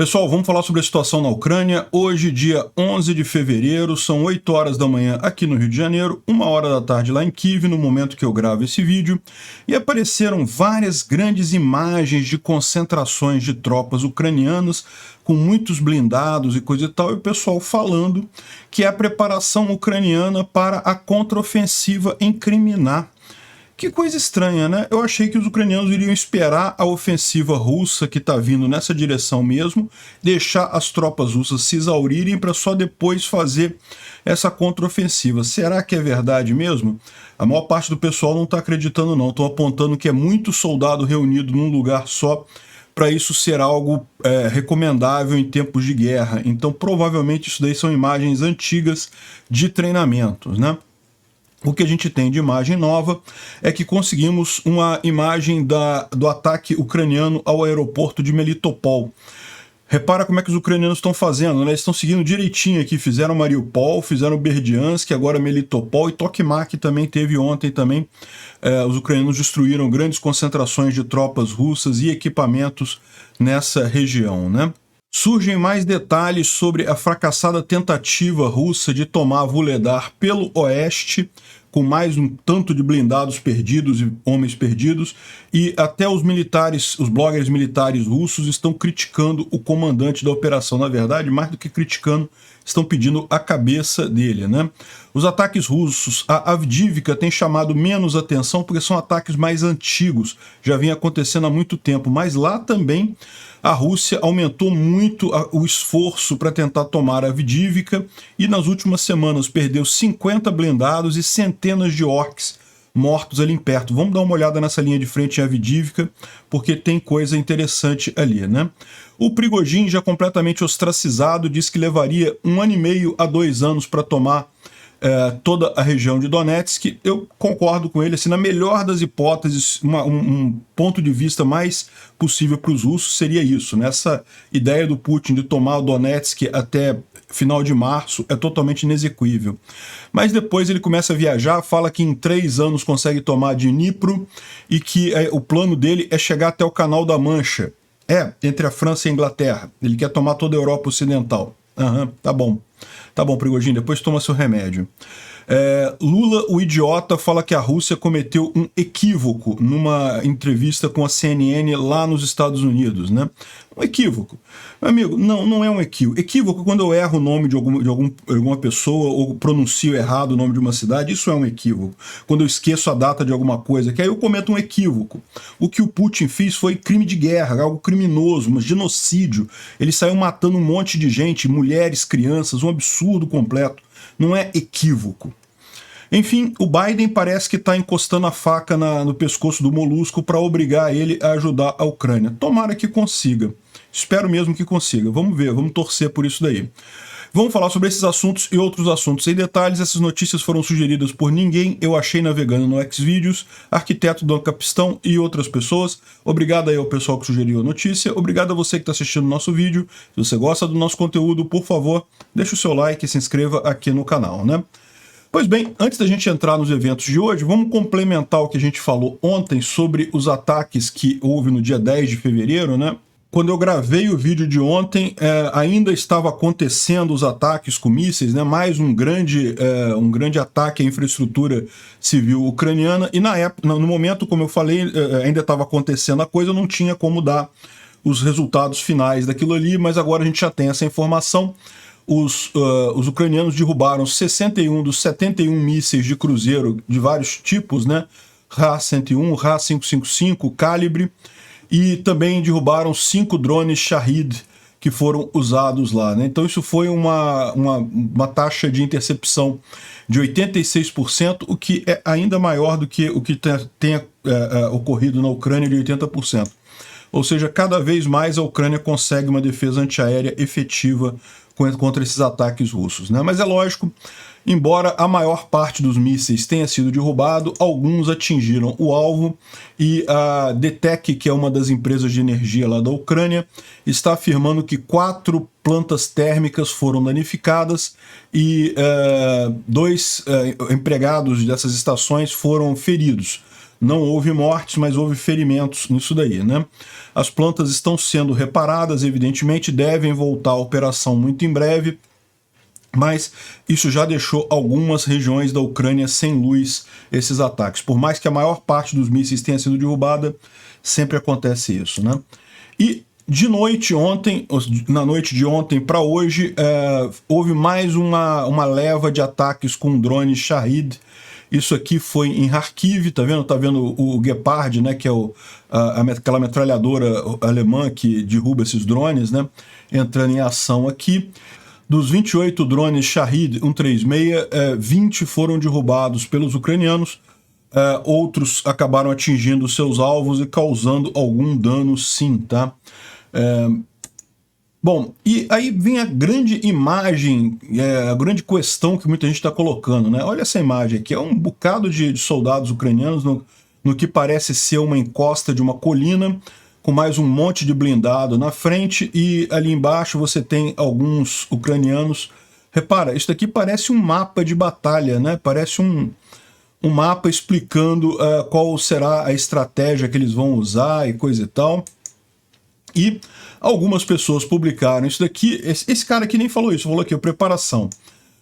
Pessoal, vamos falar sobre a situação na Ucrânia. Hoje, dia 11 de fevereiro, são 8 horas da manhã aqui no Rio de Janeiro, 1 hora da tarde lá em Kiev, no momento que eu gravo esse vídeo, e apareceram várias grandes imagens de concentrações de tropas ucranianas, com muitos blindados e coisa e tal, e o pessoal falando que é a preparação ucraniana para a contraofensiva em Kriminá. Que coisa estranha, né? Eu achei que os ucranianos iriam esperar a ofensiva russa que está vindo nessa direção mesmo, deixar as tropas russas se exaurirem para só depois fazer essa contraofensiva. Será que é verdade mesmo? A maior parte do pessoal não está acreditando não, estão apontando que é muito soldado reunido num lugar só para isso ser algo recomendável em tempos de guerra. Então provavelmente isso daí são imagens antigas de treinamentos, né? O que a gente tem de imagem nova é que conseguimos uma imagem do ataque ucraniano ao aeroporto de Melitopol. Repara como é que os ucranianos estão fazendo, né? Eles estão seguindo direitinho aqui, fizeram Mariupol, fizeram Berdiansk, agora Melitopol e Tokmak também teve ontem também. Os ucranianos destruíram grandes concentrações de tropas russas e equipamentos nessa região, né? Surgem mais detalhes sobre a fracassada tentativa russa de tomar Vuhledar pelo oeste, com mais um tanto de blindados perdidos e homens perdidos, e até os militares, os bloggers militares russos estão criticando o comandante da operação. Na verdade, mais do que criticando, estão pedindo a cabeça dele, né? Os ataques russos a Avdivka têm chamado menos atenção porque são ataques mais antigos, já vinha acontecendo há muito tempo, mas lá também a Rússia aumentou muito o esforço para tentar tomar Avdivka e nas últimas semanas perdeu 50 blindados e centenas de orcs mortos ali em perto. Vamos dar uma olhada nessa linha de frente em Avdivka, porque tem coisa interessante ali, né? O Prigozhin, já completamente ostracizado, disse que levaria 1 ano e meio a 2 anos para tomar toda a região de Donetsk. Eu concordo com ele, assim, na melhor das hipóteses, um ponto de vista mais possível para os russos seria isso, né? Essa ideia do Putin de tomar o Donetsk até final de março é totalmente inexequível. Mas depois ele começa a viajar, fala que em 3 anos consegue tomar Dnipro e que o plano dele é chegar até o Canal da Mancha, entre a França e a Inglaterra. Ele quer tomar toda a Europa Ocidental. Tá bom. Tá bom, Prigozhin, depois toma seu remédio. Lula, o idiota, fala que a Rússia cometeu um equívoco numa entrevista com a CNN lá nos Estados Unidos, né? Um equívoco. Meu amigo, não é um equívoco. Equívoco, quando eu erro o nome de alguma pessoa ou pronuncio errado o nome de uma cidade, isso é um equívoco. Quando eu esqueço a data de alguma coisa, que aí eu cometo um equívoco. O que o Putin fez foi crime de guerra, algo criminoso, um genocídio. Ele saiu matando um monte de gente, mulheres, crianças, um absurdo completo. Não é equívoco. Enfim, o Biden parece que está encostando a faca no pescoço do Molusco para obrigar ele a ajudar a Ucrânia. Tomara que consiga. Espero mesmo que consiga. Vamos ver, vamos torcer por isso daí. Vamos falar sobre esses assuntos e outros assuntos em detalhes. Essas notícias foram sugeridas por ninguém. Eu achei navegando no Xvideos, arquiteto Dom Capistão e outras pessoas. Obrigado aí ao pessoal que sugeriu a notícia. Obrigado a você que está assistindo o nosso vídeo. Se você gosta do nosso conteúdo, por favor, deixe o seu like e se inscreva aqui no canal, né? Pois bem, antes da gente entrar nos eventos de hoje, vamos complementar o que a gente falou ontem sobre os ataques que houve no dia 10 de fevereiro, né? Quando eu gravei o vídeo de ontem, ainda estava acontecendo os ataques com mísseis, né? Mais um grande ataque à infraestrutura civil ucraniana, e na época, no momento, como eu falei, ainda estava acontecendo a coisa, não tinha como dar os resultados finais daquilo ali, mas agora a gente já tem essa informação. Os ucranianos derrubaram 61 dos 71 mísseis de cruzeiro de vários tipos, né? Ra-101, Ra-555, Calibre, e também derrubaram 5 drones Shahid que foram usados lá, né? Então isso foi uma taxa de intercepção de 86%, o que é ainda maior do que o que tenha ocorrido na Ucrânia de 80%. Ou seja, cada vez mais a Ucrânia consegue uma defesa antiaérea efetiva contra esses ataques russos, né? Mas é lógico, embora a maior parte dos mísseis tenha sido derrubado, alguns atingiram o alvo, e a DTEK, que é uma das empresas de energia lá da Ucrânia, está afirmando que 4 plantas térmicas foram danificadas e 2 empregados dessas estações foram feridos. Não houve mortes, mas houve ferimentos nisso daí, né? As plantas estão sendo reparadas, evidentemente, devem voltar à operação muito em breve, mas isso já deixou algumas regiões da Ucrânia sem luz, esses ataques. Por mais que a maior parte dos mísseis tenha sido derrubada, sempre acontece isso, né? E de noite, ontem, na noite de ontem para hoje, houve mais uma leva de ataques com drones Shahed. Isso aqui foi em Kharkiv, tá vendo? Tá vendo o Gepard, né? Que é aquela metralhadora alemã que derruba esses drones, né? Entrando em ação aqui. Dos 28 drones Shahed 136, 20 foram derrubados pelos ucranianos, outros acabaram atingindo seus alvos e causando algum dano sim, tá? Bom, e aí vem a grande imagem, a grande questão que muita gente está colocando, né? Olha essa imagem aqui, é um bocado de soldados ucranianos no que parece ser uma encosta de uma colina, com mais um monte de blindado na frente, e ali embaixo você tem alguns ucranianos. Repara, isso aqui parece um mapa de batalha, né? Parece um mapa explicando qual será a estratégia que eles vão usar e coisa e tal. E algumas pessoas publicaram isso daqui. Esse cara aqui nem falou isso, falou aqui, preparação.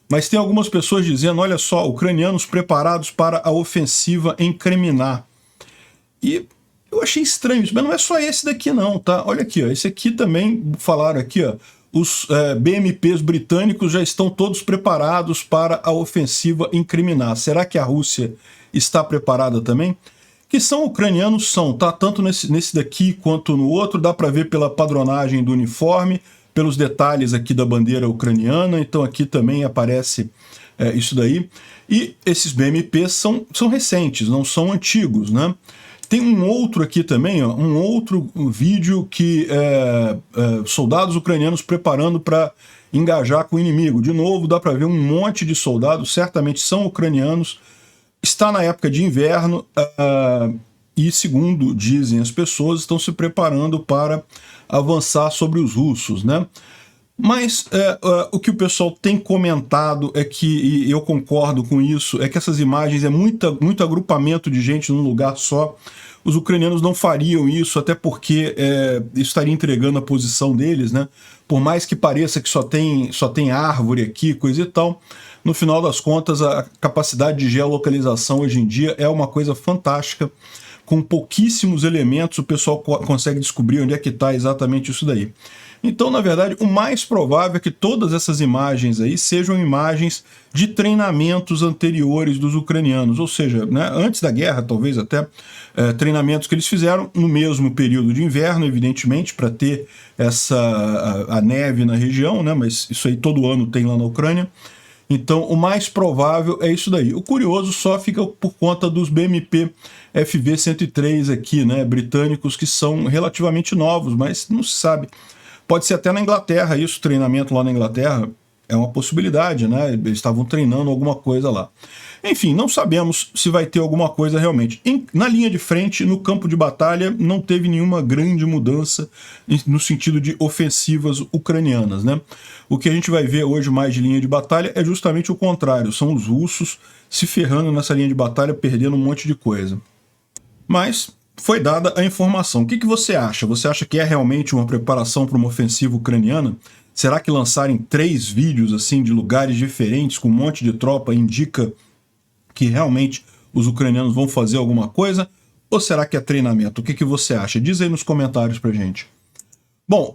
Mas tem algumas pessoas dizendo, olha só, ucranianos preparados para a ofensiva em Kreminá. E eu achei estranho isso, mas não é só esse daqui não, tá? Olha aqui, ó, esse aqui também falaram aqui, ó, os BMPs britânicos já estão todos preparados para a ofensiva em Kreminá. Será que a Rússia está preparada também? Que são ucranianos, são, tá? Tanto nesse daqui quanto no outro, dá para ver pela padronagem do uniforme, pelos detalhes aqui da bandeira ucraniana, então aqui também aparece isso daí. E esses BMPs são recentes, não são antigos, né? Tem um outro aqui também, ó, um outro vídeo que soldados ucranianos preparando para engajar com o inimigo. De novo, dá para ver um monte de soldados, certamente são ucranianos. Está na época de inverno e, segundo dizem as pessoas, estão se preparando para avançar sobre os russos, né? Mas o que o pessoal tem comentado é que, e eu concordo com isso, é que essas imagens é muito agrupamento de gente num lugar só. Os ucranianos não fariam isso, até porque isso estaria entregando a posição deles, né? Por mais que pareça que só tem árvore aqui, coisa e tal, no final das contas a capacidade de geolocalização hoje em dia é uma coisa fantástica. Com pouquíssimos elementos o pessoal consegue descobrir onde é que está exatamente isso daí. Então, na verdade, o mais provável é que todas essas imagens aí sejam imagens de treinamentos anteriores dos ucranianos, ou seja, né, antes da guerra, talvez até treinamentos que eles fizeram no mesmo período de inverno, evidentemente, para ter a neve na região, né, mas isso aí todo ano tem lá na Ucrânia. Então, o mais provável é isso daí. O curioso só fica por conta dos BMP FV-103 aqui, né, britânicos, que são relativamente novos, mas não se sabe. Pode ser até na Inglaterra isso, treinamento lá na Inglaterra é uma possibilidade, né? Eles estavam treinando alguma coisa lá. Enfim, não sabemos se vai ter alguma coisa realmente. Na linha de frente, no campo de batalha, não teve nenhuma grande mudança no sentido de ofensivas ucranianas, né? O que a gente vai ver hoje mais de linha de batalha é justamente o contrário, são os russos se ferrando nessa linha de batalha, perdendo um monte de coisa. Mas foi dada a informação. O que você acha? Você acha que é realmente uma preparação para uma ofensiva ucraniana? Será que lançarem 3 vídeos assim de lugares diferentes com um monte de tropa indica que realmente os ucranianos vão fazer alguma coisa? Ou será que é treinamento? O que você acha? Diz aí nos comentários pra gente. Bom,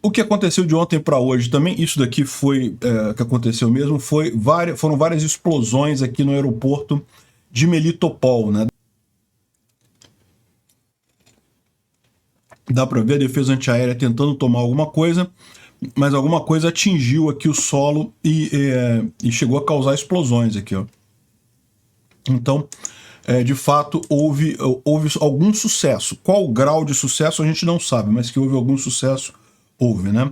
o que aconteceu de ontem para hoje também, isso daqui foi que aconteceu mesmo, foram várias explosões aqui no aeroporto de Melitopol, né? Dá para ver a defesa antiaérea tentando tomar alguma coisa, mas alguma coisa atingiu aqui o solo e chegou a causar explosões aqui, ó. Então, de fato, houve algum sucesso. Qual o grau de sucesso a gente não sabe, mas que houve algum sucesso, houve, né?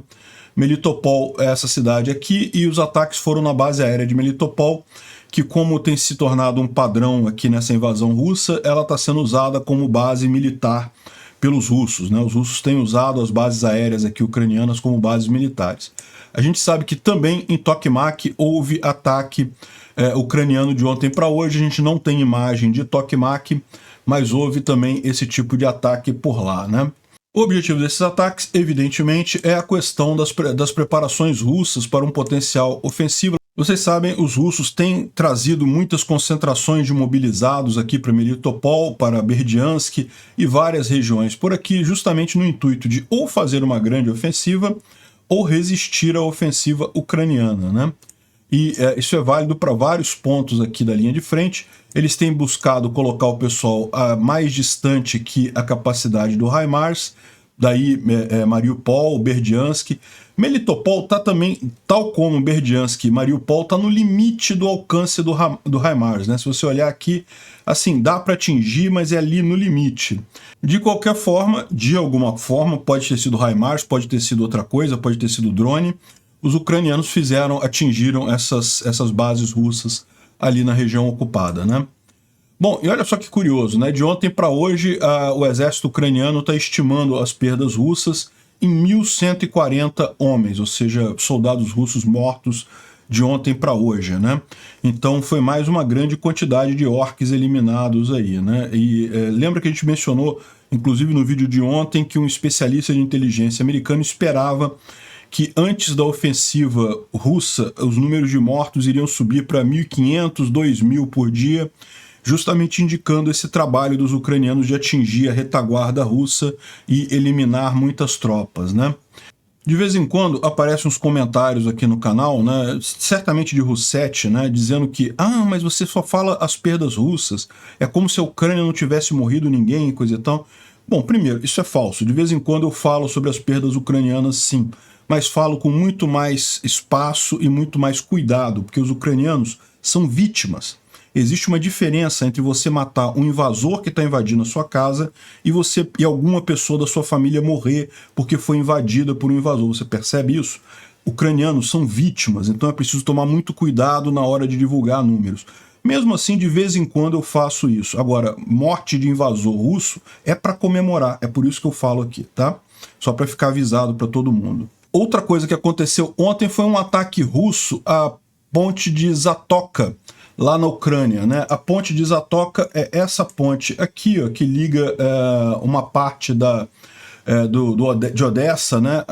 Melitopol é essa cidade aqui, e os ataques foram na base aérea de Melitopol, que, como tem se tornado um padrão aqui nessa invasão russa, ela está sendo usada como base militar pelos russos, né? Os russos têm usado as bases aéreas aqui ucranianas como bases militares. A gente sabe que também em Tokmak houve ataque ucraniano de ontem para hoje. A gente não tem imagem de Tokmak, mas houve também esse tipo de ataque por lá, né? O objetivo desses ataques, evidentemente, é a questão das preparações russas para um potencial ofensivo. Vocês sabem, os russos têm trazido muitas concentrações de mobilizados aqui para Melitopol, para Berdiansk e várias regiões por aqui, justamente no intuito de ou fazer uma grande ofensiva ou resistir à ofensiva ucraniana, né? E isso é válido para vários pontos aqui da linha de frente. Eles têm buscado colocar o pessoal mais distante que a capacidade do HIMARS, daí Mariupol, Berdiansk. Melitopol está também, tal como Berdiansk e Mariupol, está no limite do alcance do HIMARS, né? Se você olhar aqui, assim, dá para atingir, mas é ali no limite. De qualquer forma, de alguma forma, pode ter sido HIMARS, pode ter sido outra coisa, pode ter sido drone, os ucranianos atingiram essas bases russas ali na região ocupada, né? Bom, e olha só que curioso, né? De ontem para hoje, o exército ucraniano está estimando as perdas russas em 1.140 homens, ou seja, soldados russos mortos de ontem para hoje, né? Então foi mais uma grande quantidade de orcs eliminados aí, né? E lembra que a gente mencionou, inclusive no vídeo de ontem, que um especialista de inteligência americano esperava que antes da ofensiva russa, os números de mortos iriam subir para 1.500, 2.000 por dia, justamente indicando esse trabalho dos ucranianos de atingir a retaguarda russa e eliminar muitas tropas, né? De vez em quando aparecem uns comentários aqui no canal, né, certamente de Russet, né, dizendo que mas você só fala as perdas russas, é como se a Ucrânia não tivesse morrido ninguém, coisa e tal. Bom, primeiro, isso é falso. De vez em quando eu falo sobre as perdas ucranianas, sim, mas falo com muito mais espaço e muito mais cuidado, porque os ucranianos são vítimas. Existe uma diferença entre você matar um invasor que está invadindo a sua casa e alguma pessoa da sua família morrer porque foi invadida por um invasor. Você percebe isso? Ucranianos são vítimas, então é preciso tomar muito cuidado na hora de divulgar números. Mesmo assim, de vez em quando eu faço isso. Agora, morte de invasor russo é para comemorar, é por isso que eu falo aqui, tá? Só para ficar avisado para todo mundo. Outra coisa que aconteceu ontem foi um ataque russo à ponte de Zatoka, lá na Ucrânia, né? A ponte de Zatoka é essa ponte aqui, ó, que liga uma parte de Odessa, né?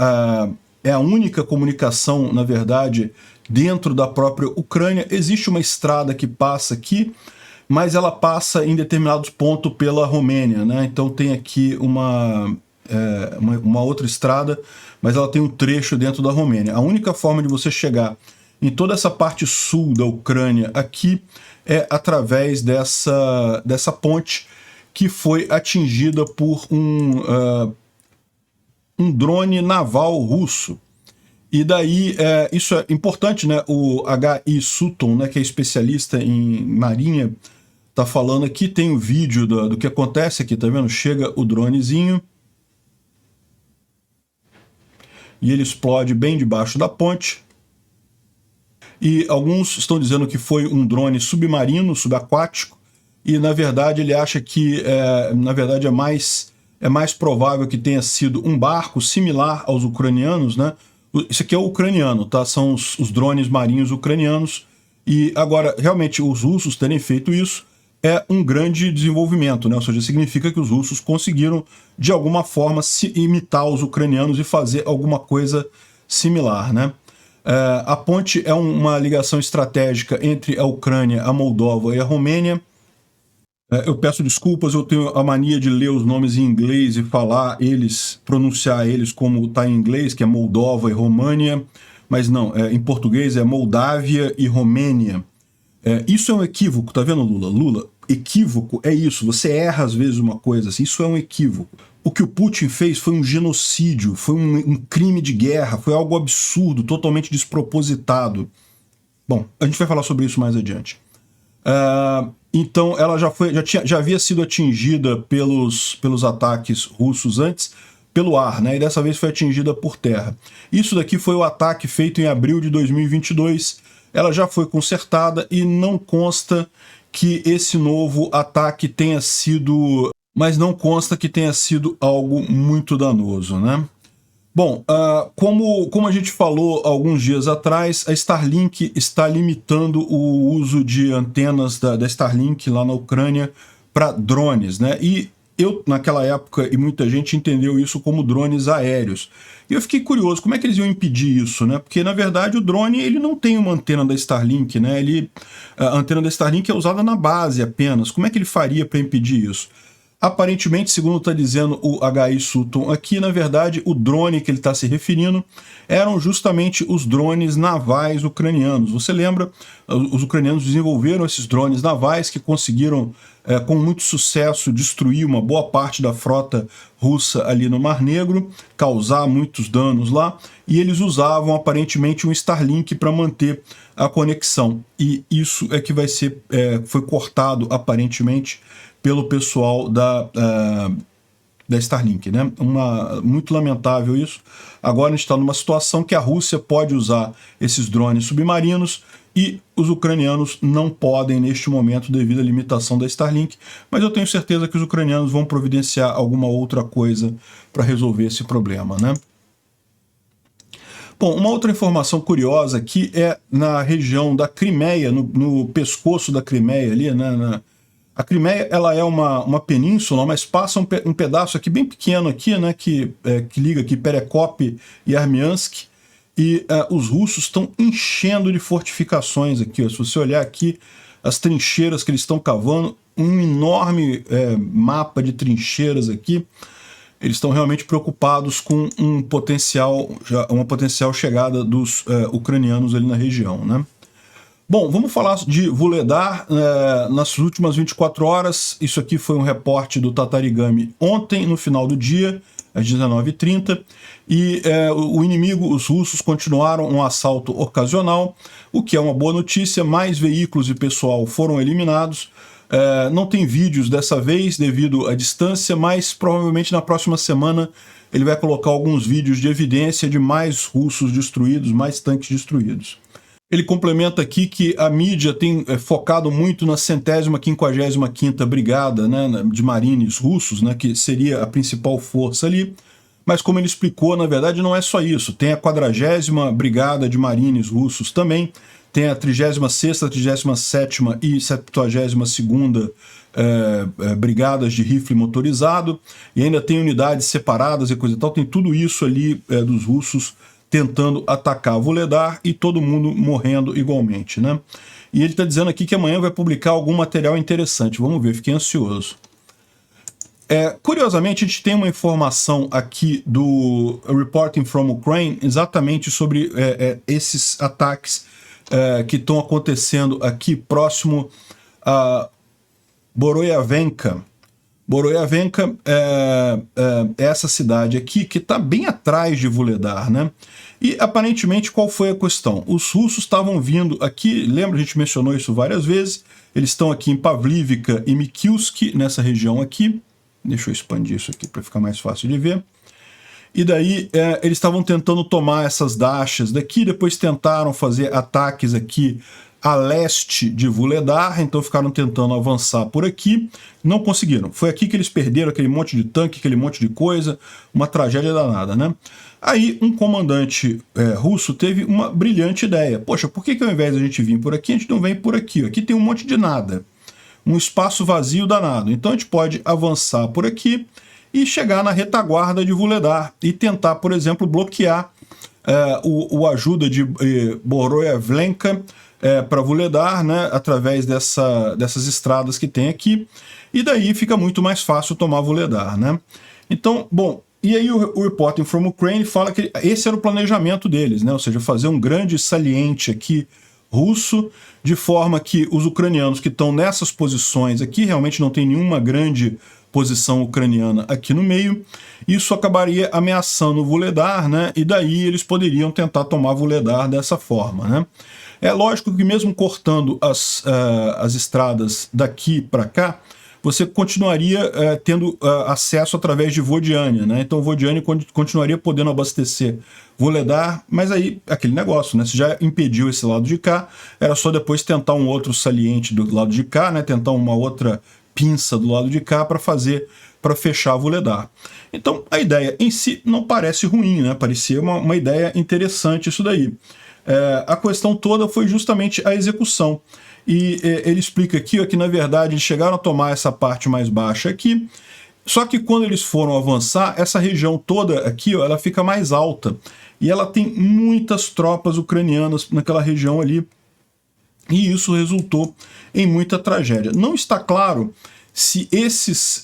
É a única comunicação, na verdade, dentro da própria Ucrânia. Existe uma estrada que passa aqui, mas ela passa em determinados pontos pela Romênia, né? Então tem aqui uma outra estrada, mas ela tem um trecho dentro da Romênia. A única forma de você chegar em toda essa parte sul da Ucrânia aqui é através dessa ponte que foi atingida por um drone naval russo. E daí, isso é importante, né? O H.I. Sutton, né, que é especialista em marinha, tá falando aqui, tem um vídeo do que acontece aqui, tá vendo? Chega o dronezinho e ele explode bem debaixo da ponte. E alguns estão dizendo que foi um drone submarino, subaquático, e na verdade ele acha que na verdade é mais provável que tenha sido um barco similar aos ucranianos, né? Isso aqui é o ucraniano, tá? São os drones marinhos ucranianos. E agora, realmente, os russos terem feito isso é um grande desenvolvimento, né? Ou seja, significa que os russos conseguiram, de alguma forma, imitar os ucranianos e fazer alguma coisa similar, né? A ponte é uma ligação estratégica entre a Ucrânia, a Moldova e a Romênia. Eu peço desculpas, eu tenho a mania de ler os nomes em inglês e pronunciar eles como está em inglês, que é Moldova e România, mas não, em português é Moldávia e Romênia. Isso é um equívoco, tá vendo, Lula? Lula, equívoco é isso, você erra às vezes uma coisa assim, isso é um equívoco. O que o Putin fez foi um genocídio, foi um crime de guerra, foi algo absurdo, totalmente despropositado. Bom, a gente vai falar sobre isso mais adiante. Então, ela já havia sido atingida pelos ataques russos antes, pelo ar, né? E dessa vez foi atingida por terra. Isso daqui foi o ataque feito em abril de 2022. Ela já foi consertada e não consta que esse novo ataque tenha sido... Mas não consta que tenha sido algo muito danoso, né? Bom, como a gente falou alguns dias atrás, a Starlink está limitando o uso de antenas da Starlink lá na Ucrânia para drones, né? E eu, naquela época, e muita gente entendeu isso como drones aéreos. E eu fiquei curioso, como é que eles iam impedir isso, né? Porque, na verdade, o drone ele não tem uma antena da Starlink, né? A antena da Starlink é usada na base apenas. Como é que ele faria para impedir isso? Aparentemente, segundo está dizendo o H.I. Sutton aqui, na verdade, o drone que ele está se referindo eram justamente os drones navais ucranianos. Você lembra? Os ucranianos desenvolveram esses drones navais que conseguiram, com muito sucesso, destruir uma boa parte da frota russa ali no Mar Negro, causar muitos danos lá, e eles usavam aparentemente um Starlink para manter a conexão. E isso é que foi cortado aparentemente pelo pessoal da Starlink, né? Muito lamentável isso. Agora a gente está numa situação que a Rússia pode usar esses drones submarinos e os ucranianos não podem neste momento devido à limitação da Starlink, mas eu tenho certeza que os ucranianos vão providenciar alguma outra coisa para resolver esse problema, né? Bom, uma outra informação curiosa aqui é na região da Crimeia, no pescoço da Crimeia ali, né? A Crimeia, ela é uma península, mas passa um pedaço aqui bem pequeno aqui, né, que liga aqui Perekop e Armiansk, e os russos estão enchendo de fortificações aqui. Ó. Se você olhar aqui as trincheiras que eles estão cavando, um enorme mapa de trincheiras aqui. Eles estão realmente preocupados com uma potencial chegada dos ucranianos ali na região, né? Bom, vamos falar de Vuhledar nas últimas 24 horas. Isso aqui foi um reporte do Tatarigami ontem, no final do dia, às 19h30. E o inimigo, os russos, continuaram um assalto ocasional, o que é uma boa notícia. Mais veículos e pessoal foram eliminados. Não tem vídeos dessa vez devido à distância, mas provavelmente na próxima semana ele vai colocar alguns vídeos de evidência de mais russos destruídos, mais tanques destruídos. Ele complementa aqui que a mídia tem focado muito na 155ª Brigada, né, de marines russos, né, que seria a principal força ali, mas como ele explicou, na verdade não é só isso, tem a 40ª Brigada de marines russos também, tem a 36ª, 37ª e 72ª brigadas de rifle motorizado, e ainda tem unidades separadas e coisa e tal, tem tudo isso ali dos russos tentando atacar Vuhledar e todo mundo morrendo igualmente, né? E ele está dizendo aqui que amanhã vai publicar algum material interessante. Vamos ver, fiquei ansioso. Curiosamente, a gente tem uma informação aqui do Reporting from Ukraine exatamente sobre esses ataques que estão acontecendo aqui próximo a Boroyavenka. Boroyavenka é essa cidade aqui que está bem atrás de Vuhledar, né? E aparentemente qual foi a questão? Os russos estavam vindo aqui, lembra, a gente mencionou isso várias vezes, eles estão aqui em Pavlivka e Mikilsk, nessa região aqui. Deixa eu expandir isso aqui para ficar mais fácil de ver. E daí eles estavam tentando tomar essas dachas daqui, depois tentaram fazer ataques aqui a leste de Vuhledar, então ficaram tentando avançar por aqui, não conseguiram. Foi aqui que eles perderam aquele monte de tanque, aquele monte de coisa, uma tragédia danada, né? Aí um comandante russo teve uma brilhante ideia. Poxa, por que ao invés de a gente vir por aqui, a gente não vem por aqui? Aqui tem um monte de nada, um espaço vazio danado. Então a gente pode avançar por aqui e chegar na retaguarda de Vuhledar e tentar, por exemplo, bloquear o ajuda de Boroyavlenka para Vuhledar, né, através dessas estradas que tem aqui, e daí fica muito mais fácil tomar Vuhledar, né? Então, bom, e aí o Reporting from Ukraine fala que esse era o planejamento deles, né? Ou seja, fazer um grande saliente aqui russo, de forma que os ucranianos que estão nessas posições aqui, realmente não tem nenhuma grande posição ucraniana aqui no meio, isso acabaria ameaçando Vuhledar, né? E daí eles poderiam tentar tomar Vuhledar dessa forma, né? É lógico que mesmo cortando as estradas daqui para cá, você continuaria tendo acesso através de Vodiane, né? Então Vodiane continuaria podendo abastecer Vuhledar, mas aí aquele negócio, né? Se já impediu esse lado de cá, era só depois tentar um outro saliente do lado de cá, né? Tentar uma outra pinça do lado de cá para fechar Vuhledar. Então a ideia em si não parece ruim, né? Parecia uma ideia interessante isso daí. A questão toda foi justamente a execução. E ele explica aqui ó, que, na verdade, eles chegaram a tomar essa parte mais baixa aqui, só que quando eles foram avançar, essa região toda aqui, ó, ela fica mais alta. E ela tem muitas tropas ucranianas naquela região ali. E isso resultou em muita tragédia. Não está claro se esses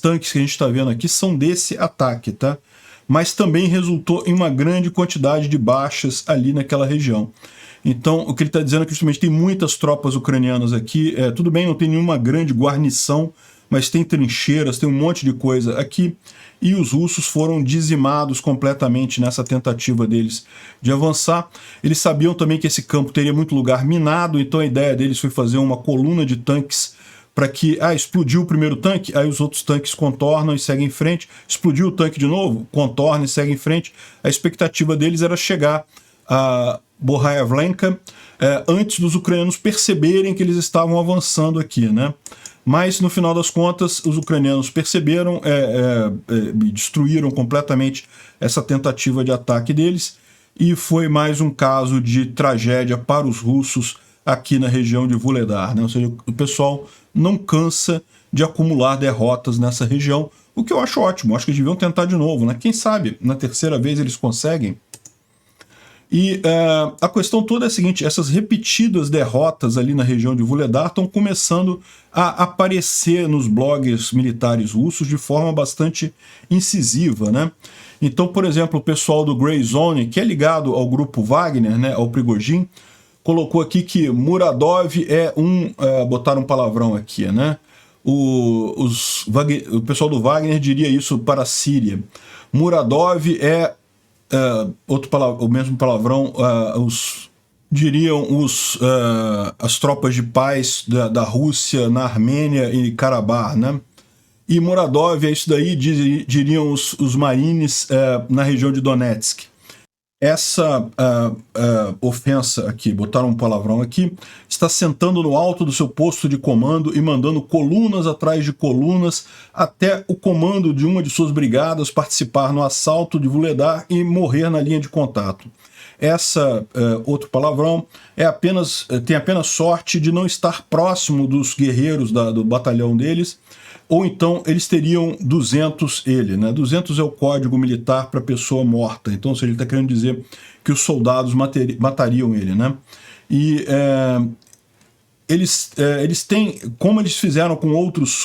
tanques que a gente está vendo aqui são desse ataque, tá? Mas também resultou em uma grande quantidade de baixas ali naquela região. Então, o que ele está dizendo é que justamente tem muitas tropas ucranianas aqui. Tudo bem, não tem nenhuma grande guarnição, mas tem trincheiras, tem um monte de coisa aqui. E os russos foram dizimados completamente nessa tentativa deles de avançar. Eles sabiam também que esse campo teria muito lugar minado, então a ideia deles foi fazer uma coluna de tanques para que, explodiu o primeiro tanque, aí os outros tanques contornam e seguem em frente, explodiu o tanque de novo, contorna e segue em frente. A expectativa deles era chegar a Bohayavlenka antes dos ucranianos perceberem que eles estavam avançando aqui, né? Mas, no final das contas, os ucranianos perceberam e destruíram completamente essa tentativa de ataque deles, e foi mais um caso de tragédia para os russos aqui na região de Vuhledar, né? Ou seja, o pessoal não cansa de acumular derrotas nessa região, o que eu acho ótimo. Acho que eles deviam tentar de novo, né? Quem sabe, na terceira vez eles conseguem. E a questão toda é a seguinte: essas repetidas derrotas ali na região de Vuhledar estão começando a aparecer nos blogs militares russos de forma bastante incisiva, né? Então, por exemplo, o pessoal do Grey Zone, que é ligado ao grupo Wagner, né, ao Prigozhin, colocou aqui que Muradov é botaram um palavrão aqui, né? O pessoal do Wagner diria isso para a Síria. Muradov é o mesmo palavrão, as tropas de paz da Rússia na Armênia e Karabakh, né? E Muradov é isso daí, diriam os marines na região de Donetsk. Essa ofensa aqui, botaram um palavrão aqui, está sentando no alto do seu posto de comando e mandando colunas atrás de colunas até o comando de uma de suas brigadas participar no assalto de Vuhledar e morrer na linha de contato. Outro palavrão, tem apenas sorte de não estar próximo dos guerreiros do batalhão deles, ou então eles teriam 200 né? 200 é o código militar para pessoa morta. Então, ou seja, ele está querendo dizer que os soldados matariam ele, né? E eles têm, como eles fizeram com outros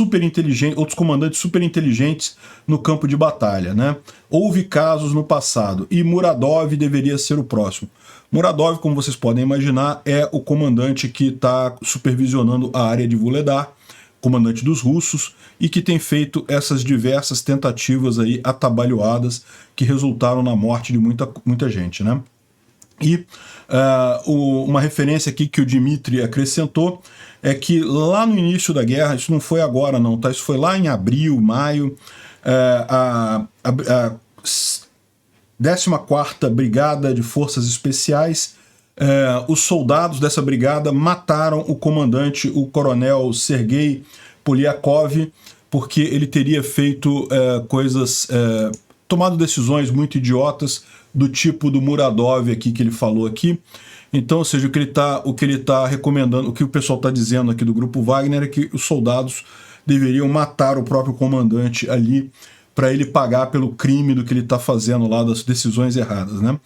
comandantes super inteligentes no campo de batalha, né? Houve casos no passado, e Muradov deveria ser o próximo. Muradov, como vocês podem imaginar, é o comandante que está supervisionando a área de Vuhledar, comandante dos russos, e que tem feito essas diversas tentativas aí atabalhoadas que resultaram na morte de muita gente, né? E uma referência aqui que o Dmitry acrescentou é que lá no início da guerra, isso não foi agora não, tá? Isso foi lá em abril, maio, a 14ª Brigada de Forças Especiais, os soldados dessa brigada mataram o comandante, o coronel Sergei Polyakov, porque ele teria feito tomado decisões muito idiotas, do tipo do Muradov aqui que ele falou aqui. Então, ou seja, o que ele tá recomendando, o que o pessoal está dizendo aqui do grupo Wagner é que os soldados deveriam matar o próprio comandante ali para ele pagar pelo crime do que ele está fazendo lá, das decisões erradas, né?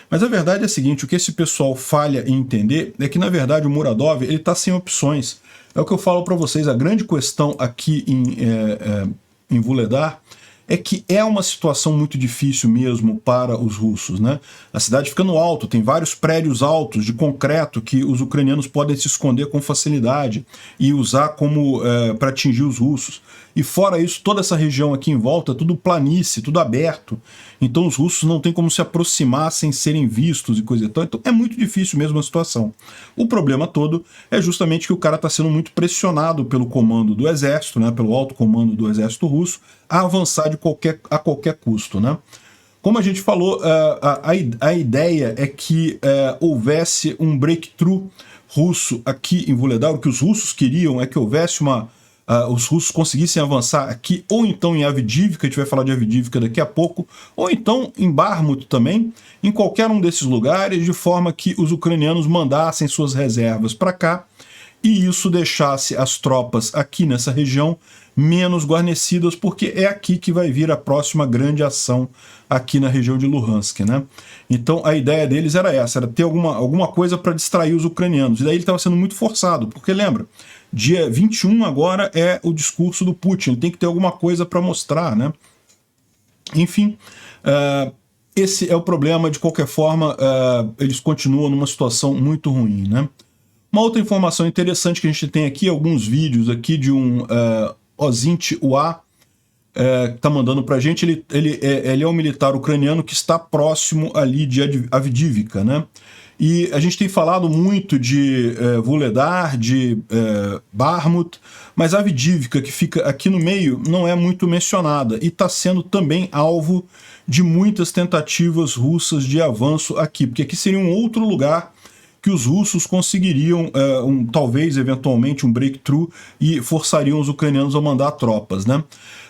Mas a verdade é a seguinte: o que esse pessoal falha em entender é que, na verdade, o Muradov ele está sem opções. É o que eu falo para vocês, a grande questão aqui em Vuhledar é que é uma situação muito difícil mesmo para os russos, né? A cidade fica no alto, tem vários prédios altos de concreto que os ucranianos podem se esconder com facilidade e usar para atingir os russos. E fora isso, toda essa região aqui em volta, tudo planície, tudo aberto. Então os russos não têm como se aproximar sem serem vistos e coisa e tal. Então é muito difícil mesmo a situação. O problema todo é justamente que o cara está sendo muito pressionado pelo comando do exército, né, pelo alto comando do exército russo, a avançar a qualquer custo, né? Como a gente falou, a ideia é que houvesse um breakthrough russo aqui em Vuhledar. O que os russos queriam é que houvesse os russos conseguissem avançar aqui, ou então em Avdiivka, a gente vai falar de Avdiivka daqui a pouco, ou então em Bakhmut também, em qualquer um desses lugares, de forma que os ucranianos mandassem suas reservas para cá e isso deixasse as tropas aqui nessa região menos guarnecidas, porque é aqui que vai vir a próxima grande ação aqui na região de Luhansk, né? Então a ideia deles era essa, era ter alguma coisa para distrair os ucranianos, e daí ele estava sendo muito forçado, porque lembra, dia 21 agora é o discurso do Putin, ele tem que ter alguma coisa para mostrar, né? Enfim, esse é o problema. De qualquer forma, eles continuam numa situação muito ruim, né? Uma outra informação interessante que a gente tem aqui, alguns vídeos aqui de um Ozint UA, que está mandando para a gente. Ele é um militar ucraniano que está próximo ali de Avdiivka, né? E a gente tem falado muito de Vuhledar, de Bakhmut, mas Avdiivka, que fica aqui no meio, não é muito mencionada e está sendo também alvo de muitas tentativas russas de avanço aqui, porque aqui seria um outro lugar que os russos conseguiriam, talvez, eventualmente, um breakthrough e forçariam os ucranianos a mandar tropas, né?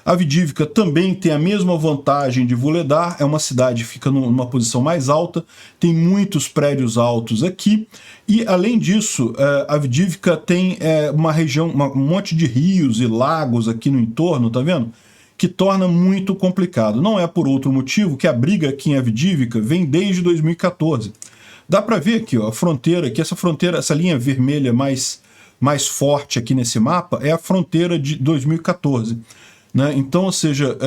Avdiivka também tem a mesma vantagem de Vuhledar, é uma cidade que fica numa posição mais alta, tem muitos prédios altos aqui, e além disso, Avdiivka tem uma região, um monte de rios e lagos aqui no entorno, tá vendo? Que torna muito complicado. Não é por outro motivo que a briga aqui em Avdiivka vem desde 2014. Dá para ver aqui, ó, a fronteira, que essa fronteira, essa linha vermelha mais forte aqui nesse mapa é a fronteira de 2014. Né? Então, ou seja,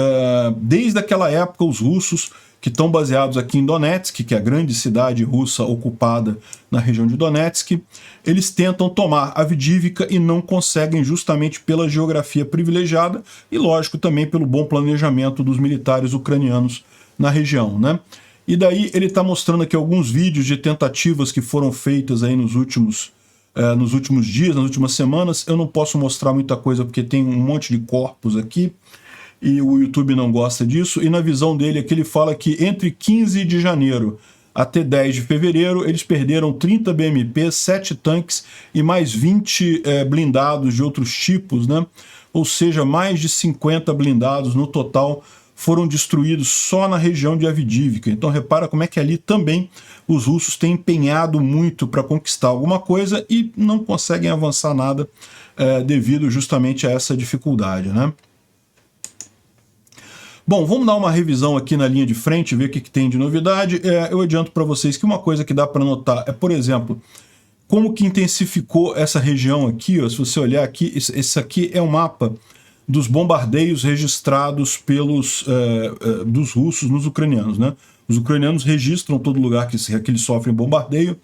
desde aquela época, os russos que estão baseados aqui em Donetsk, que é a grande cidade russa ocupada na região de Donetsk, eles tentam tomar Avdiivka e não conseguem, justamente pela geografia privilegiada e, lógico, também pelo bom planejamento dos militares ucranianos na região, né? E daí ele está mostrando aqui alguns vídeos de tentativas que foram feitas aí nos últimos dias, nas últimas semanas. Eu não posso mostrar muita coisa porque tem um monte de corpos aqui e o YouTube não gosta disso. E na visão dele aqui ele fala que entre 15 de janeiro até 10 de fevereiro eles perderam 30 BMP, 7 tanques e mais 20 blindados de outros tipos, né? Ou seja, mais de 50 blindados no total foram destruídos só na região de Avdiivka. Então repara como é que ali também os russos têm empenhado muito para conquistar alguma coisa e não conseguem avançar nada devido justamente a essa dificuldade, né? Bom, vamos dar uma revisão aqui na linha de frente, ver o que tem de novidade. Eu adianto para vocês que uma coisa que dá para notar é, por exemplo, como que intensificou essa região aqui. Ó, se você olhar aqui, esse aqui é um mapa dos bombardeios registrados dos russos nos ucranianos, né? Os ucranianos registram todo lugar que eles sofrem bombardeio,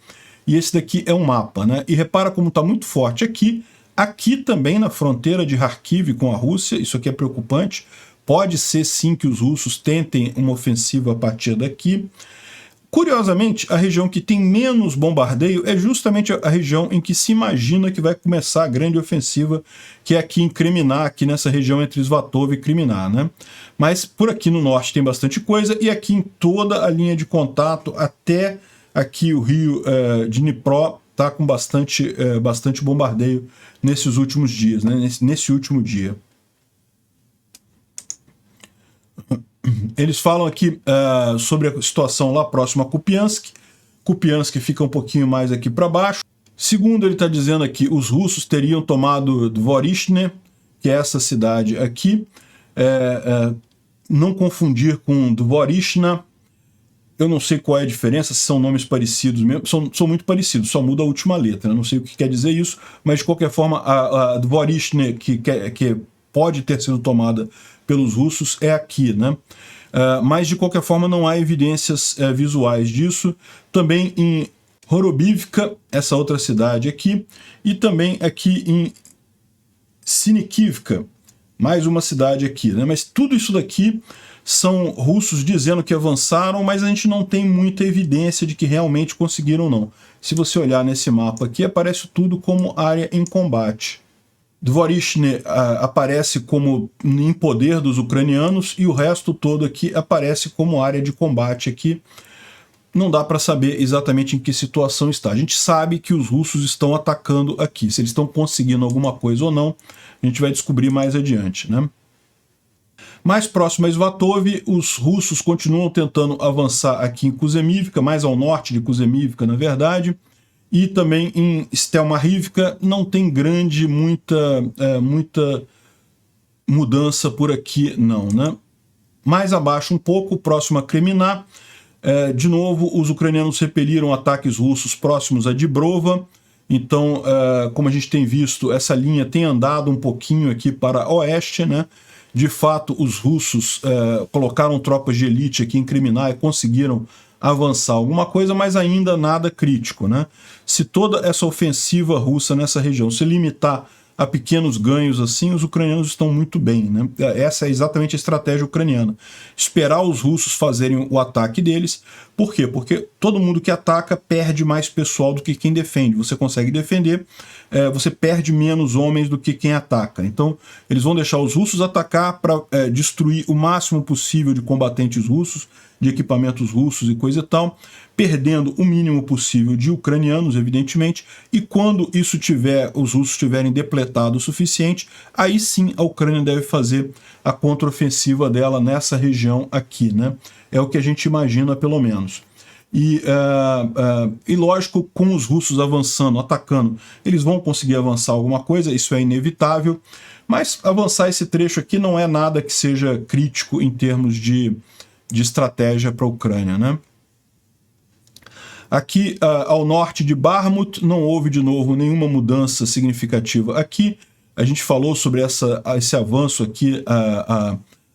e esse daqui é um mapa, né? E repara como está muito forte aqui também na fronteira de Kharkiv com a Rússia. Isso aqui é preocupante. Pode ser sim que os russos tentem uma ofensiva a partir daqui. Curiosamente, a região que tem menos bombardeio é justamente a região em que se imagina que vai começar a grande ofensiva, que é aqui em Kriminá, aqui nessa região entre Svatov e Kriminá, né? Mas por aqui no norte tem bastante coisa, e aqui em toda a linha de contato, até aqui o rio Dnipro, tá com bastante bombardeio nesses últimos dias, né? Nesse último dia. Eles falam aqui sobre a situação lá próximo a Kupiansk. Kupiansk fica um pouquinho mais aqui para baixo. Segundo ele está dizendo aqui, os russos teriam tomado Dvorishne, que é essa cidade aqui. Não confundir com Dvorishna. Eu não sei qual é a diferença, se são nomes parecidos mesmo. São muito parecidos, só muda a última letra. Não sei o que quer dizer isso, mas de qualquer forma, a Dvorishne, que pode ter sido tomada pelos russos, é aqui, né? Mas de qualquer forma não há evidências visuais disso. Também em Horobivka, essa outra cidade aqui, e também aqui em Sinikivka, mais uma cidade aqui, né? Mas tudo isso daqui são russos dizendo que avançaram, mas a gente não tem muita evidência de que realmente conseguiram, não. Se você olhar nesse mapa aqui, aparece tudo como área em combate. Dvorishne aparece como em poder dos ucranianos e o resto todo aqui aparece como área de combate aqui. Não dá para saber exatamente em que situação está. A gente sabe que os russos estão atacando aqui. Se eles estão conseguindo alguma coisa ou não, a gente vai descobrir mais adiante, né? Mais próximo a Svatov, os russos continuam tentando avançar aqui em Kuzemivka, mais ao norte de Kuzemivka, na verdade. E também em Stelmarivka não tem muita mudança por aqui não, né? Mais abaixo um pouco, próximo a Kreminá, de novo os ucranianos repeliram ataques russos próximos a Dibrova. Então, como a gente tem visto, essa linha tem andado um pouquinho aqui para oeste, né? De fato, os russos colocaram tropas de elite aqui em Kreminá e conseguiram avançar alguma coisa, mas ainda nada crítico, né? Se toda essa ofensiva russa nessa região se limitar a pequenos ganhos assim, os ucranianos estão muito bem, né? Essa é exatamente a estratégia ucraniana. Esperar os russos fazerem o ataque deles. Por quê? Porque todo mundo que ataca perde mais pessoal do que quem defende. Você consegue defender, você perde menos homens do que quem ataca. Então, eles vão deixar os russos atacar para destruir o máximo possível de combatentes russos, de equipamentos russos e coisa e tal, perdendo o mínimo possível de ucranianos, evidentemente, e quando isso os russos tiverem depletado o suficiente, aí sim a Ucrânia deve fazer a contraofensiva dela nessa região aqui, né? É o que a gente imagina, pelo menos. E lógico, com os russos avançando, atacando, eles vão conseguir avançar alguma coisa, isso é inevitável, mas avançar esse trecho aqui não é nada que seja crítico em termos de estratégia para a Ucrânia, né? Aqui ao norte de Bakhmut não houve de novo nenhuma mudança significativa. Aqui a gente falou sobre esse avanço aqui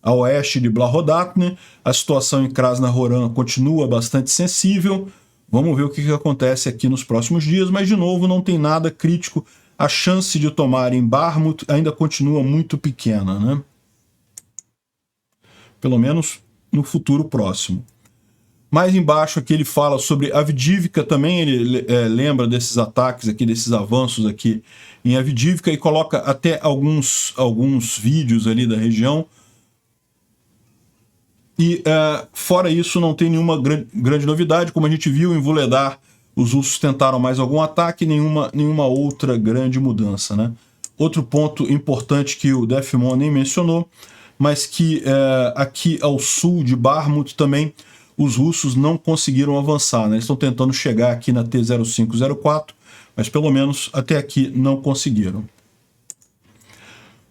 a oeste de Blahodatne. A situação em Krasnohoran continua bastante sensível. Vamos ver o que acontece aqui nos próximos dias, mas de novo não tem nada crítico. A chance de tomarem Bakhmut ainda continua muito pequena, né? Pelo menos no futuro próximo. Mais embaixo aqui ele fala sobre Avdiivka também, ele lembra desses ataques aqui, desses avanços aqui em Avdiivka e coloca até alguns vídeos ali da região. E fora isso não tem nenhuma grande novidade, como a gente viu em Vuhledar, os russos tentaram mais algum ataque, nenhuma outra grande mudança, né? Outro ponto importante que o Defimon nem mencionou, mas que aqui ao sul de Bakhmut também os russos não conseguiram avançar, né? Eles estão tentando chegar aqui na T-0504, mas pelo menos até aqui não conseguiram.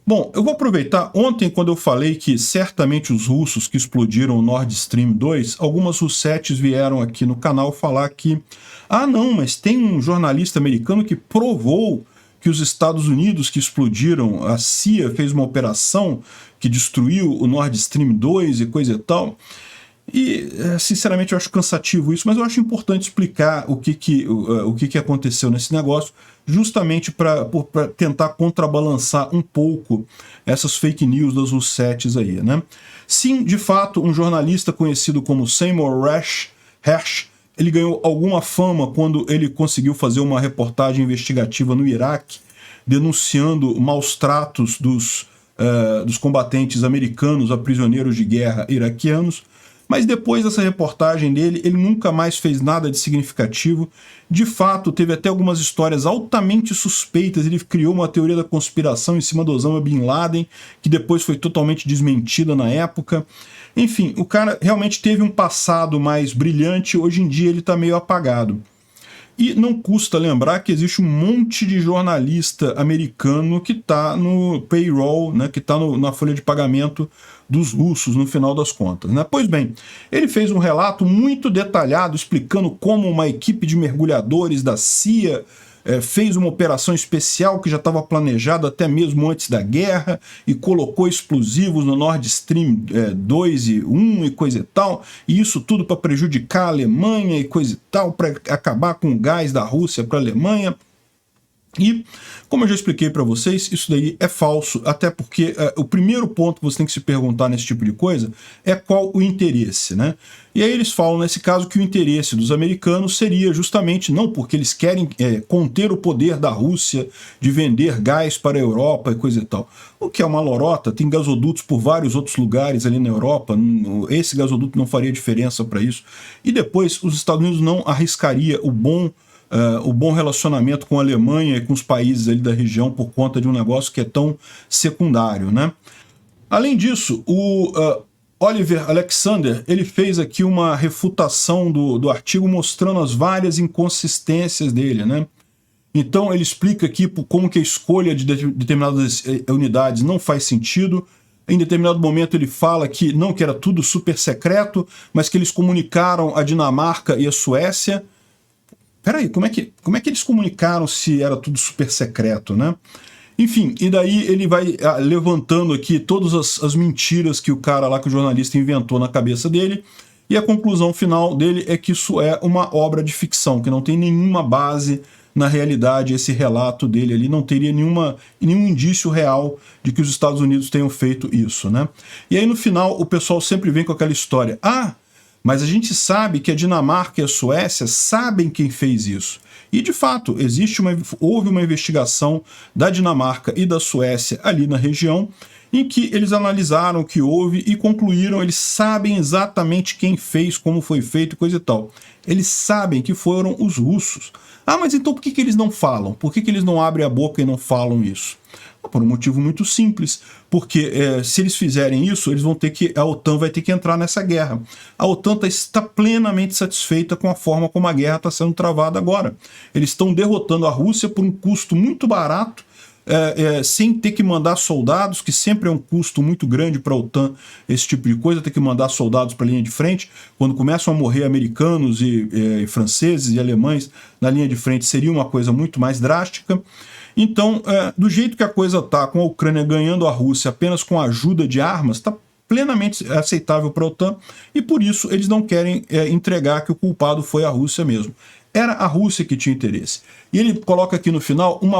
Bom, eu vou aproveitar, ontem quando eu falei que certamente os russos que explodiram o Nord Stream 2, algumas russetes vieram aqui no canal falar que não, mas tem um jornalista americano que provou que os Estados Unidos que explodiram, a CIA fez uma operação que destruiu o Nord Stream 2 e coisa e tal. E, sinceramente, eu acho cansativo isso, mas eu acho importante explicar o que aconteceu nesse negócio, justamente para tentar contrabalançar um pouco essas fake news das russetes aí, né? Sim, de fato, um jornalista conhecido como Seymour Hersh, ele ganhou alguma fama quando ele conseguiu fazer uma reportagem investigativa no Iraque, denunciando maus tratos dos combatentes americanos a prisioneiros de guerra iraquianos. Mas depois dessa reportagem dele, ele nunca mais fez nada de significativo. De fato, teve até algumas histórias altamente suspeitas. Ele criou uma teoria da conspiração em cima do Osama Bin Laden, que depois foi totalmente desmentida na época. Enfim, o cara realmente teve um passado mais brilhante, hoje em dia ele está meio apagado. E não custa lembrar que existe um monte de jornalista americano que está no payroll, né, que está na folha de pagamento dos russos, no final das contas, né? Pois bem, ele fez um relato muito detalhado explicando como uma equipe de mergulhadores da CIA fez uma operação especial que já estava planejada até mesmo antes da guerra e colocou explosivos no Nord Stream 2 e 1 e coisa e tal, e isso tudo para prejudicar a Alemanha e coisa e tal, para acabar com o gás da Rússia para a Alemanha. E, como eu já expliquei para vocês, isso daí é falso, até porque o primeiro ponto que você tem que se perguntar nesse tipo de coisa é qual o interesse, né? E aí eles falam, nesse caso, que o interesse dos americanos seria justamente, não porque eles querem conter o poder da Rússia de vender gás para a Europa e coisa e tal. O que é uma lorota, tem gasodutos por vários outros lugares ali na Europa, esse gasoduto não faria diferença para isso. E depois, os Estados Unidos não arriscaria o bom relacionamento com a Alemanha e com os países ali da região por conta de um negócio que é tão secundário, né? Além disso, Oliver Alexander, ele fez aqui uma refutação do artigo mostrando as várias inconsistências dele, né? Então ele explica aqui como que a escolha de determinadas unidades não faz sentido. Em determinado momento ele fala que não, que era tudo super secreto, mas que eles comunicaram a Dinamarca e a Suécia. Peraí, como é que eles comunicaram se era tudo super secreto, né? Enfim, e daí ele vai levantando aqui todas as mentiras que o cara lá, que o jornalista inventou na cabeça dele, e a conclusão final dele é que isso é uma obra de ficção, que não tem nenhuma base na realidade. Esse relato dele ali não teria nenhum indício real de que os Estados Unidos tenham feito isso, né? E aí no final o pessoal sempre vem com aquela história, mas a gente sabe que a Dinamarca e a Suécia sabem quem fez isso. E, de fato, houve uma investigação da Dinamarca e da Suécia ali na região, em que eles analisaram o que houve e concluíram, eles sabem exatamente quem fez, como foi feito, coisa e tal. Eles sabem que foram os russos. Mas então por que eles não falam? Por que eles não abrem a boca e não falam isso? Por um motivo muito simples, porque se eles fizerem isso, a OTAN vai ter que entrar nessa guerra. A OTAN está plenamente satisfeita com a forma como a guerra está sendo travada agora. Eles estão derrotando a Rússia por um custo muito barato, sem ter que mandar soldados, que sempre é um custo muito grande para a OTAN, esse tipo de coisa, ter que mandar soldados para a linha de frente. Quando começam a morrer americanos e franceses e alemães na linha de frente, seria uma coisa muito mais drástica. Então, do jeito que a coisa está, com a Ucrânia ganhando a Rússia apenas com a ajuda de armas, está plenamente aceitável para a OTAN, e por isso eles não querem entregar que o culpado foi a Rússia mesmo. Era a Rússia que tinha interesse. E ele coloca aqui no final um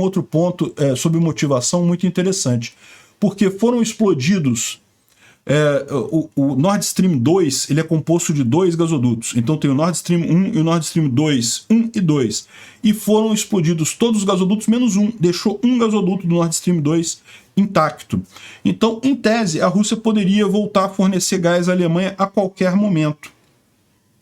outro ponto sobre motivação muito interessante, porque foram explodidos. O Nord Stream 2 ele é composto de 2 gasodutos, então tem o Nord Stream 1 e o Nord Stream 2, 1 e 2, e foram explodidos todos os gasodutos menos um, deixou um gasoduto do Nord Stream 2 intacto. Então, em tese, a Rússia poderia voltar a fornecer gás à Alemanha a qualquer momento.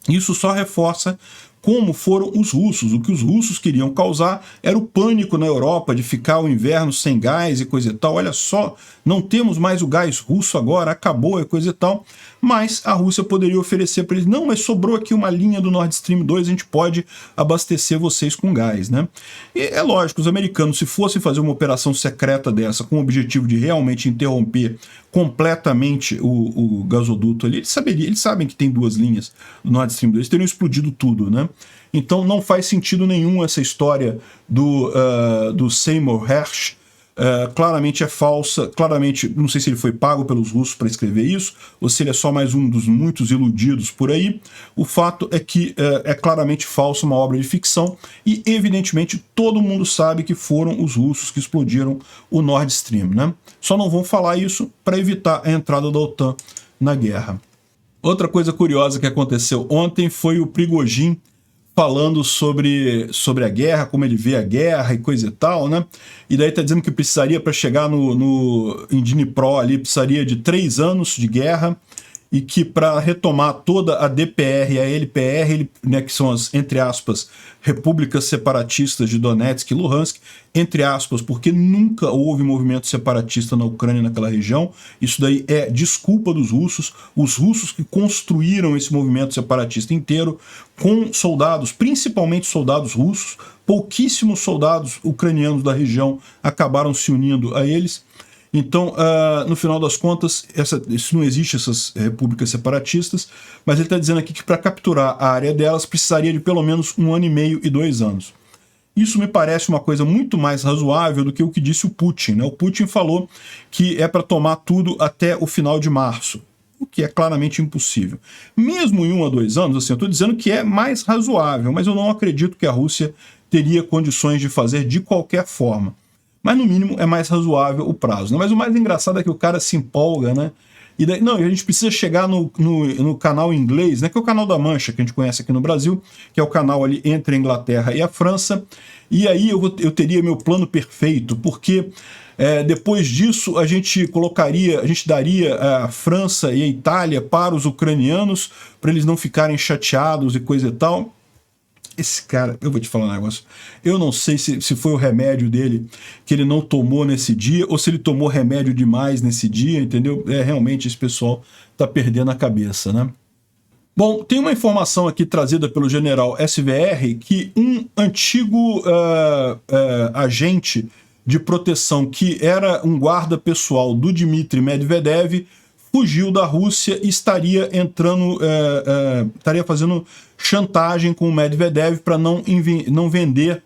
Isso só reforça como foram os russos. O que os russos queriam causar era o pânico na Europa de ficar o inverno sem gás e coisa e tal. Olha só, não temos mais o gás russo agora, acabou e coisa e tal. Mas a Rússia poderia oferecer para eles, não, mas sobrou aqui uma linha do Nord Stream 2, a gente pode abastecer vocês com gás, né? E é lógico, os americanos, se fossem fazer uma operação secreta dessa, com o objetivo de realmente interromper completamente o gasoduto ali, eles sabem que tem 2 linhas do Nord Stream 2, eles teriam explodido tudo, né? Então não faz sentido nenhum essa história do Seymour Hersh. Claramente é falsa, claramente, não sei se ele foi pago pelos russos para escrever isso, ou se ele é só mais um dos muitos iludidos por aí. O fato é que é claramente falsa, uma obra de ficção, e evidentemente todo mundo sabe que foram os russos que explodiram o Nord Stream, né? Só não vão falar isso para evitar a entrada da OTAN na guerra. Outra coisa curiosa que aconteceu ontem foi o Prigozhin falando sobre a guerra, como ele vê a guerra e coisa e tal, né? E daí tá dizendo que precisaria, para chegar em Dnipro ali, precisaria de 3 anos de guerra, e que para retomar toda a DPR e a LPR, né, que são as, entre aspas, repúblicas separatistas de Donetsk e Luhansk, entre aspas, porque nunca houve movimento separatista na Ucrânia, naquela região. Isso daí é desculpa dos russos, os russos que construíram esse movimento separatista inteiro com soldados, principalmente soldados russos. Pouquíssimos soldados ucranianos da região acabaram se unindo a eles. Então, no final das contas, isso não existe, essas repúblicas separatistas, mas ele está dizendo aqui que para capturar a área delas precisaria de pelo menos 1 ano e meio e 2 anos. Isso me parece uma coisa muito mais razoável do que o que disse o Putin, né? O Putin falou que é para tomar tudo até o final de março, o que é claramente impossível. Mesmo em 1 a 2 anos, assim, eu estou dizendo que é mais razoável, mas eu não acredito que a Rússia teria condições de fazer de qualquer forma. Mas, no mínimo, é mais razoável o prazo, né? Mas o mais engraçado é que o cara se empolga, né? E daí, não, a gente precisa chegar no canal inglês, né? Que é o canal da Mancha, que a gente conhece aqui no Brasil, que é o canal ali entre a Inglaterra e a França. E aí eu teria meu plano perfeito, porque depois disso a gente daria a França e a Itália para os ucranianos, para eles não ficarem chateados e coisa e tal. esse cara, eu vou te falar um negócio, eu não sei se foi o remédio dele que ele não tomou nesse dia, ou se ele tomou remédio demais nesse dia, entendeu? Realmente esse pessoal tá perdendo a cabeça, né? Bom, tem uma informação aqui trazida pelo general SVR que um antigo agente de proteção que era um guarda pessoal do Dmitry Medvedev fugiu da Rússia e estaria estaria fazendo chantagem com o Medvedev para não vender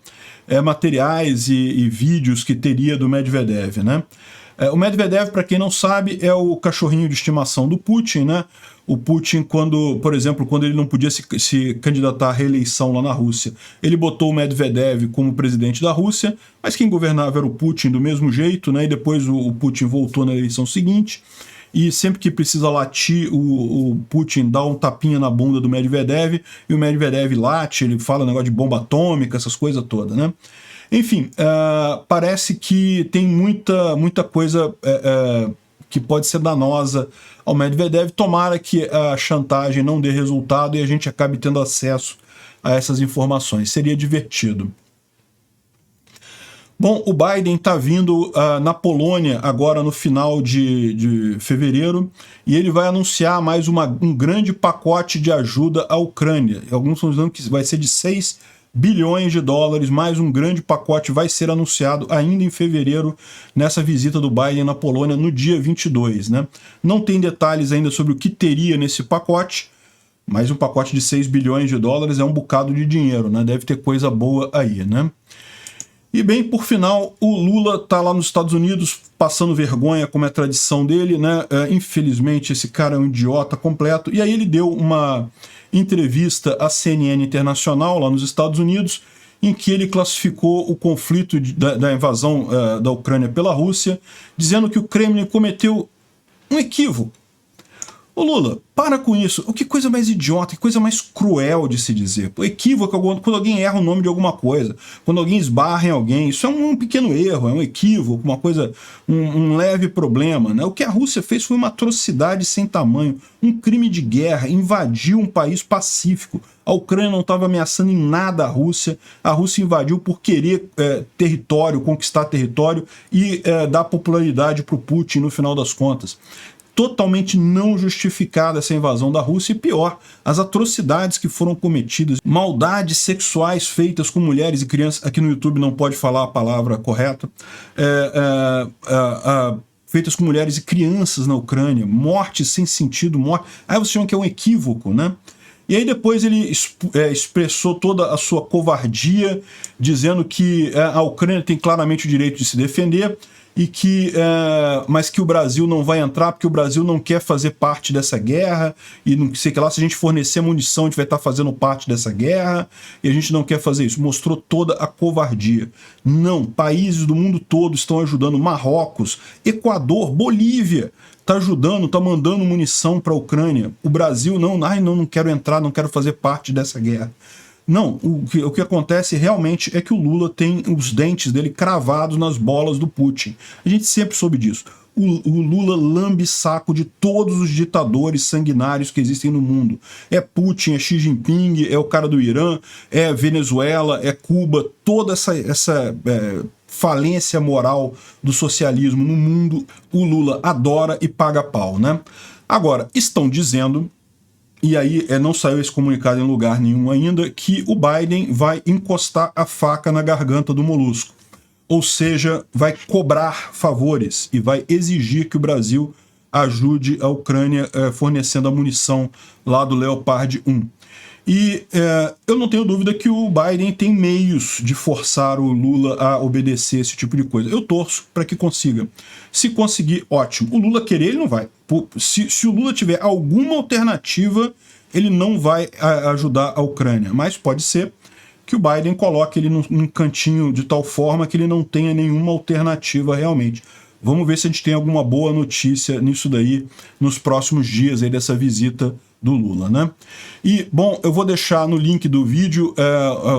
materiais e vídeos que teria do Medvedev, né? O Medvedev, para quem não sabe, é o cachorrinho de estimação do Putin, né? O Putin, por exemplo, quando ele não podia se candidatar à reeleição lá na Rússia, ele botou o Medvedev como presidente da Rússia, mas quem governava era o Putin do mesmo jeito, né? E depois o Putin voltou na eleição seguinte, e sempre que precisa latir, o Putin dá um tapinha na bunda do Medvedev, e o Medvedev late, ele fala negócio de bomba atômica, essas coisas todas, né? Enfim, parece que tem muita coisa que pode ser danosa ao Medvedev. Tomara que a chantagem não dê resultado e a gente acabe tendo acesso a essas informações. Seria divertido. Bom, o Biden está vindo na Polônia agora no final de fevereiro e ele vai anunciar mais um grande pacote de ajuda à Ucrânia. Alguns estão dizendo que vai ser de 6 bilhões de dólares, mais um grande pacote vai ser anunciado ainda em fevereiro nessa visita do Biden na Polônia no dia 22, né? Não tem detalhes ainda sobre o que teria nesse pacote, mas um pacote de 6 bilhões de dólares é um bocado de dinheiro, né? Deve ter coisa boa aí, né? E bem, por final, o Lula está lá nos Estados Unidos passando vergonha, como é a tradição dele, né? Infelizmente, esse cara é um idiota completo. E aí ele deu uma entrevista à CNN Internacional, lá nos Estados Unidos, em que ele classificou o conflito da invasão da Ucrânia pela Rússia, dizendo que o Kremlin cometeu um equívoco. Ô Lula, para com isso. Que coisa mais idiota, que coisa mais cruel de se dizer. O equívoco é quando alguém erra o nome de alguma coisa, quando alguém esbarra em alguém. Isso é um pequeno erro, é um equívoco, uma coisa, um leve problema, né? O que a Rússia fez foi uma atrocidade sem tamanho, um crime de guerra, invadiu um país pacífico. A Ucrânia não estava ameaçando em nada a Rússia invadiu por querer território, conquistar território e dar popularidade para o Putin no final das contas. Totalmente não justificada essa invasão da Rússia e pior, as atrocidades que foram cometidas, maldades sexuais feitas com mulheres e crianças, aqui no YouTube não pode falar a palavra correta, feitas com mulheres e crianças na Ucrânia, morte sem sentido, morte. Aí você chama que é um equívoco, né? E aí depois ele expressou toda a sua covardia, dizendo que a Ucrânia tem claramente o direito de se defender, mas que o Brasil não vai entrar porque o Brasil não quer fazer parte dessa guerra e não sei que lá, se a gente fornecer munição a gente vai estar fazendo parte dessa guerra e a gente não quer fazer isso. Mostrou toda a covardia. Não, países do mundo todo estão ajudando, Marrocos, Equador, Bolívia, está ajudando, está mandando munição para a Ucrânia. O Brasil não quero entrar, não quero fazer parte dessa guerra. Não, o que acontece realmente é que o Lula tem os dentes dele cravados nas bolas do Putin. A gente sempre soube disso. O Lula lambe saco de todos os ditadores sanguinários que existem no mundo. É Putin, é Xi Jinping, é o cara do Irã, é Venezuela, é Cuba, toda essa falência moral do socialismo no mundo, o Lula adora e paga pau, né? Agora, estão dizendo... E aí não saiu esse comunicado em lugar nenhum ainda, que o Biden vai encostar a faca na garganta do molusco. Ou seja, vai cobrar favores e vai exigir que o Brasil ajude a Ucrânia fornecendo a munição lá do Leopard 1. E eu não tenho dúvida que o Biden tem meios de forçar o Lula a obedecer esse tipo de coisa. Eu torço para que consiga. Se conseguir, ótimo. O Lula querer, ele não vai. Se o Lula tiver alguma alternativa, ele não vai ajudar a Ucrânia. Mas pode ser que o Biden coloque ele num cantinho de tal forma que ele não tenha nenhuma alternativa realmente. Vamos ver se a gente tem alguma boa notícia nisso daí nos próximos dias aí dessa visita do Lula, né? E, bom, eu vou deixar no link do vídeo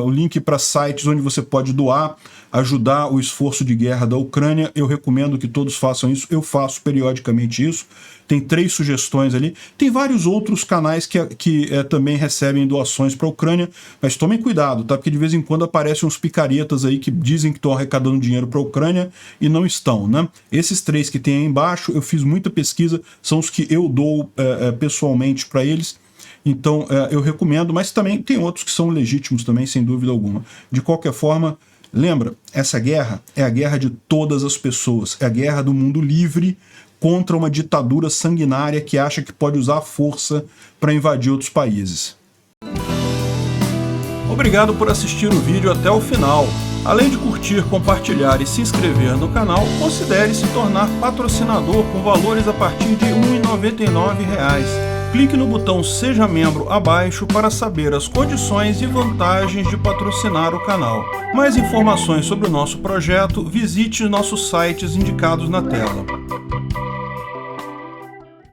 o link para sites onde você pode doar ajudar o esforço de guerra da Ucrânia. Eu recomendo que todos façam isso, eu faço periodicamente isso. Tem 3 sugestões ali. Tem vários outros canais que também recebem doações para a Ucrânia, mas tomem cuidado, tá? Porque de vez em quando aparecem uns picaretas aí que dizem que estão arrecadando dinheiro para a Ucrânia e não estão, né? Esses 3 que tem aí embaixo, eu fiz muita pesquisa, são os que eu dou pessoalmente para eles. Então eu recomendo, mas também tem outros que são legítimos também, sem dúvida alguma. De qualquer forma, lembra, essa guerra é a guerra de todas as pessoas, é a guerra do mundo livre contra uma ditadura sanguinária que acha que pode usar a força para invadir outros países. Obrigado por assistir o vídeo até o final. Além de curtir, compartilhar e se inscrever no canal, considere se tornar patrocinador com valores a partir de R$ 1,99. Clique no botão Seja Membro abaixo para saber as condições e vantagens de patrocinar o canal. Mais informações sobre o nosso projeto, visite nossos sites indicados na tela.